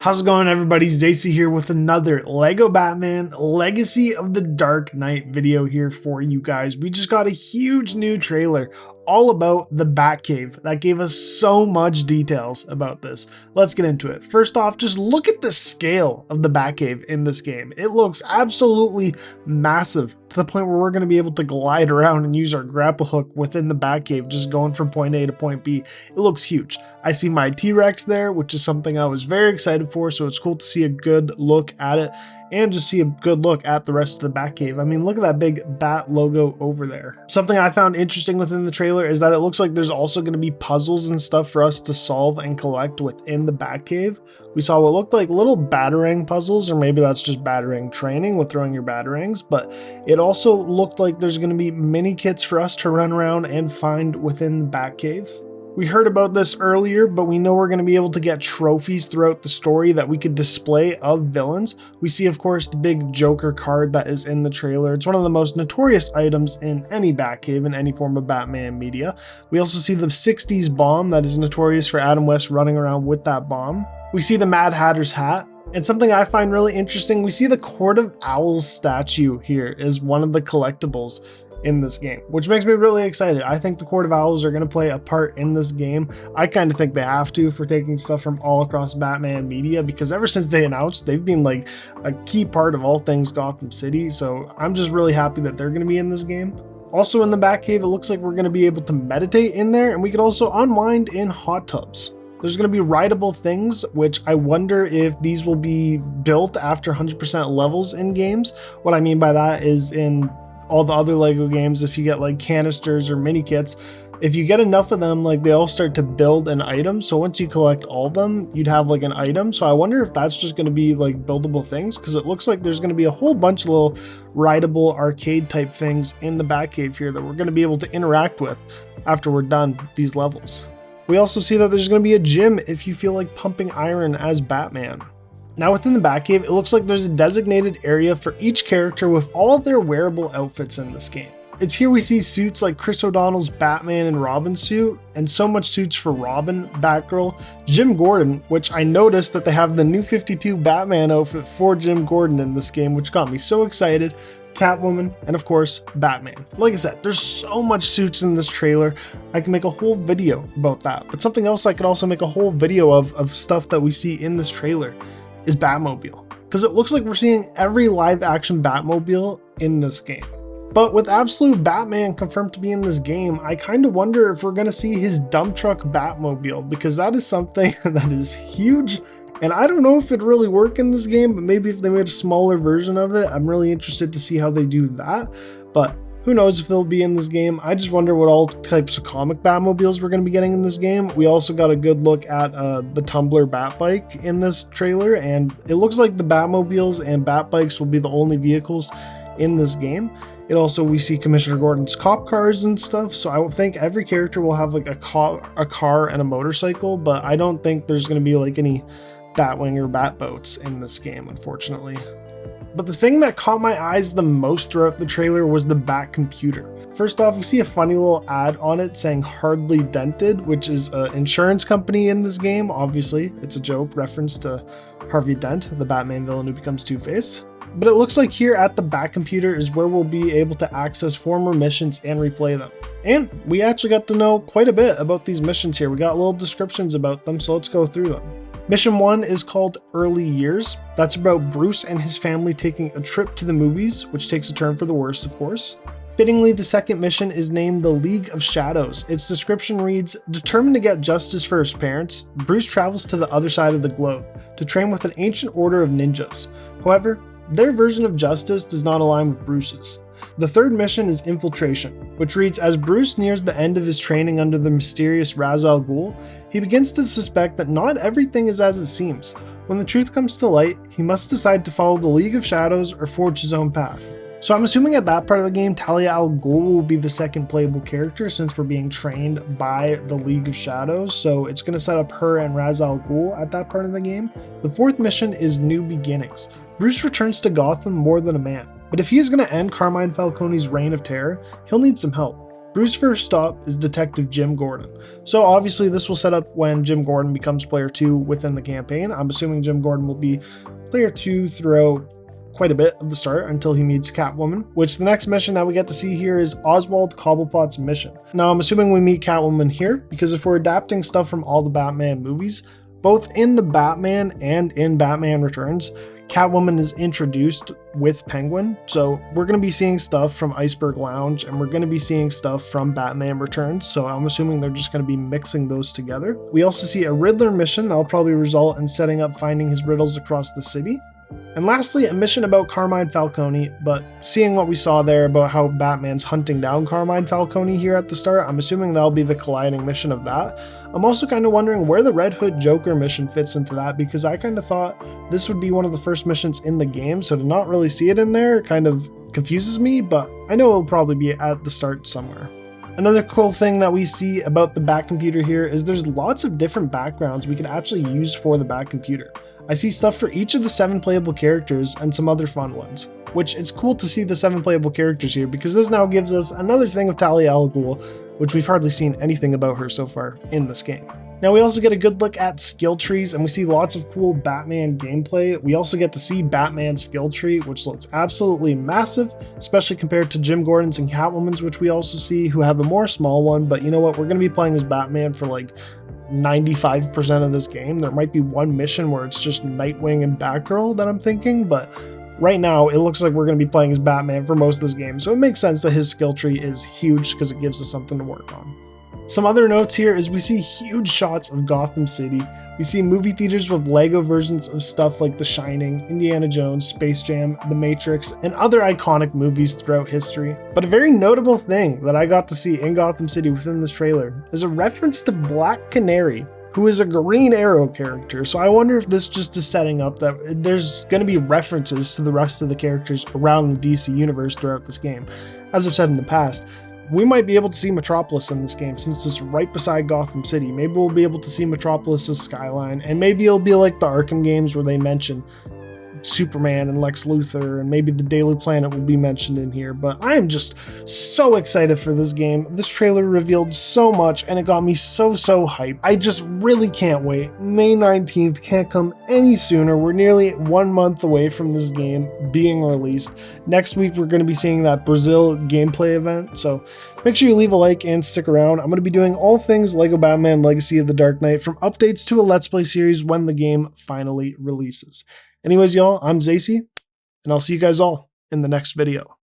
How's it going, everybody? Zacy here with another Lego Batman Legacy of the Dark Knight video here for you guys. We just got a huge new trailer all about the Batcave that gave us so much details about this. Let's get into it. First off, just look at the scale of the Batcave in this game. It looks absolutely massive to the point where we're going to be able to glide around and use our grapple hook within the Batcave, just going from point A to point B. It looks huge. I see my T-Rex there, which is something I was very excited for, so it's cool to see a good look at it and just see a good look at the rest of the Batcave. I mean, look at that big bat logo over there. Something I found interesting within the trailer is that it looks like there's also going to be puzzles and stuff for us to solve and collect within the Batcave. We saw what looked like little batarang puzzles, or maybe that's just batarang training with throwing your batarangs, but it also looked like there's going to be mini kits for us to run around and find within the Batcave. We heard about this earlier, but we know we're going to be able to get trophies throughout the story that we could display of villains. We see, of course, the big Joker card that is in the trailer. It's one of the most notorious items in any Batcave, in any form of Batman media. We also see the 60s bomb that is notorious for Adam West running around with that bomb. We see the Mad Hatter's hat. And something I find really interesting, we see the Court of Owls statue here as one of the collectibles in this game, which makes me really excited. I think the Court of Owls are going to play a part in this game. I kind of think they have to, for taking stuff from all across Batman media, because ever since they announced, they've been like a key part of all things Gotham City. So I'm just really happy that they're going to be in this game. Also in the Batcave, it looks like we're going to be able to meditate in there, and we could also unwind in hot tubs. There's going to be rideable things, which I wonder if these will be built after 100% levels in games. What I mean by that is, in all the other Lego games, if you get like canisters or mini kits, if you get enough of them, like they all start to build an item. So once you collect all of them, you'd have like an item. So I wonder if that's just going to be like buildable things, because it looks like there's going to be a whole bunch of little rideable arcade type things in the Batcave here that we're going to be able to interact with after we're done these levels. We also see that there's going to be a gym if you feel like pumping iron as Batman. Now within the Batcave, it looks like there's a designated area for each character with all of their wearable outfits in this game. It's here we see suits like Chris O'Donnell's Batman and Robin suit, and so much suits for Robin, Batgirl, Jim Gordon, which I noticed that they have the new 52 Batman outfit for Jim Gordon in this game, which got me so excited. Catwoman, and of course, Batman. Like I said, there's so much suits in this trailer, I can make a whole video about that. But something else I could also make a whole video of stuff that we see in this trailer is Batmobile, because it looks like we're seeing every live action Batmobile in this game. But with Absolute Batman confirmed to be in this game, I kind of wonder if we're going to see his dump truck Batmobile, because that is something that is huge, and I don't know if it'd really work in this game, but maybe if they made a smaller version of it, I'm really interested to see how they do that. But who knows if they'll be in this game. I just wonder what all types of comic Batmobiles we're going to be getting in this game. We also got a good look at the Tumbler Batbike in this trailer, and it looks like the Batmobiles and Batbikes will be the only vehicles in this game. It also, we see Commissioner Gordon's cop cars and stuff, so I would think every character will have like a car and a motorcycle, but I don't think there's going to be like any Batwing or Batboats in this game, unfortunately. But the thing that caught my eyes the most throughout the trailer was the Batcomputer. First off, we see a funny little ad on it saying Hardly Dented, which is an insurance company in this game. Obviously, it's a joke reference to Harvey Dent, the Batman villain who becomes Two-Face. But it looks like here at the Batcomputer is where we'll be able to access former missions and replay them. And we actually got to know quite a bit about these missions here. We got little descriptions about them, so let's go through them. Mission 1 is called Early Years. That's about Bruce and his family taking a trip to the movies, which takes a turn for the worst, of course. Fittingly, the second mission is named the League of Shadows. Its description reads, determined to get justice for his parents, Bruce travels to the other side of the globe to train with an ancient order of ninjas. However, their version of justice does not align with Bruce's. The third mission is Infiltration, which reads, as Bruce nears the end of his training under the mysterious Ra's al Ghul, he begins to suspect that not everything is as it seems. When the truth comes to light, he must decide to follow the League of Shadows or forge his own path. So I'm assuming at that part of the game, Talia al Ghul will be the second playable character, since we're being trained by the League of Shadows, so it's going to set up her and Ra's al Ghul at that part of the game. The fourth mission is New Beginnings. Bruce returns to Gotham more than a man, but if he is going to end Carmine Falcone's reign of terror, he'll need some help. Bruce's first stop is Detective Jim Gordon. So obviously this will set up when Jim Gordon becomes player 2 within the campaign. I'm assuming Jim Gordon will be player 2 throughout quite a bit of the start until he meets Catwoman, which the next mission that we get to see here is Oswald Cobblepot's mission. Now I'm assuming we meet Catwoman here because if we're adapting stuff from all the Batman movies, both in the Batman and in Batman Returns, Catwoman is introduced with Penguin, so we're going to be seeing stuff from Iceberg Lounge and we're going to be seeing stuff from Batman Returns, so I'm assuming they're just going to be mixing those together. We also see a Riddler mission that'll probably result in setting up finding his riddles across the city. And lastly, a mission about Carmine Falcone, but seeing what we saw there about how Batman's hunting down Carmine Falcone here at the start, I'm assuming that'll be the colliding mission of that. I'm also kind of wondering where the Red Hood Joker mission fits into that, because I kind of thought this would be one of the first missions in the game, so to not really see it in there kind of confuses me, but I know it'll probably be at the start somewhere. Another cool thing that we see about the Batcomputer here is there's lots of different backgrounds we can actually use for the Batcomputer. I see stuff for each of the 7 playable characters and some other fun ones, which it's cool to see the 7 playable characters here because this now gives us another thing of Talia al Ghul, which we've hardly seen anything about her so far in this game. Now we also get a good look at skill trees and we see lots of cool Batman gameplay. We also get to see Batman's skill tree, which looks absolutely massive, especially compared to Jim Gordon's and Catwoman's, which we also see, who have a more small one, but you know what, we're going to be playing as Batman for like 95% of this game. There might be one mission where it's just Nightwing and Batgirl that I'm thinking, but right now it looks like we're going to be playing as Batman for most of this game, so it makes sense that his skill tree is huge because it gives us something to work on. Some other notes here is we see huge shots of Gotham City. We see movie theaters with Lego versions of stuff like The Shining, Indiana Jones, Space Jam, The Matrix, and other iconic movies throughout history. But a very notable thing that I got to see in Gotham City within this trailer is a reference to Black Canary, who is a Green Arrow character. So I wonder if this just is setting up that there's going to be references to the rest of the characters around the DC universe throughout this game. As I've said in the past, we might be able to see Metropolis in this game since it's right beside Gotham City. Maybe we'll be able to see Metropolis's skyline, and maybe it'll be like the Arkham games where they mention Superman and Lex Luthor, and maybe the Daily Planet will be mentioned in here. But I am just so excited for this game. This trailer revealed so much and it got me so hyped. I just really can't wait. May 19th can't come any sooner. We're nearly 1 month away from this game being released. Next week we're going to be seeing that Brazil gameplay event, so make sure you leave a like and stick around. I'm going to be doing all things LEGO Batman Legacy of the Dark Knight, from updates to a Let's Play series when the game finally releases. Anyways, y'all, I'm Zacey, and I'll see you guys all in the next video.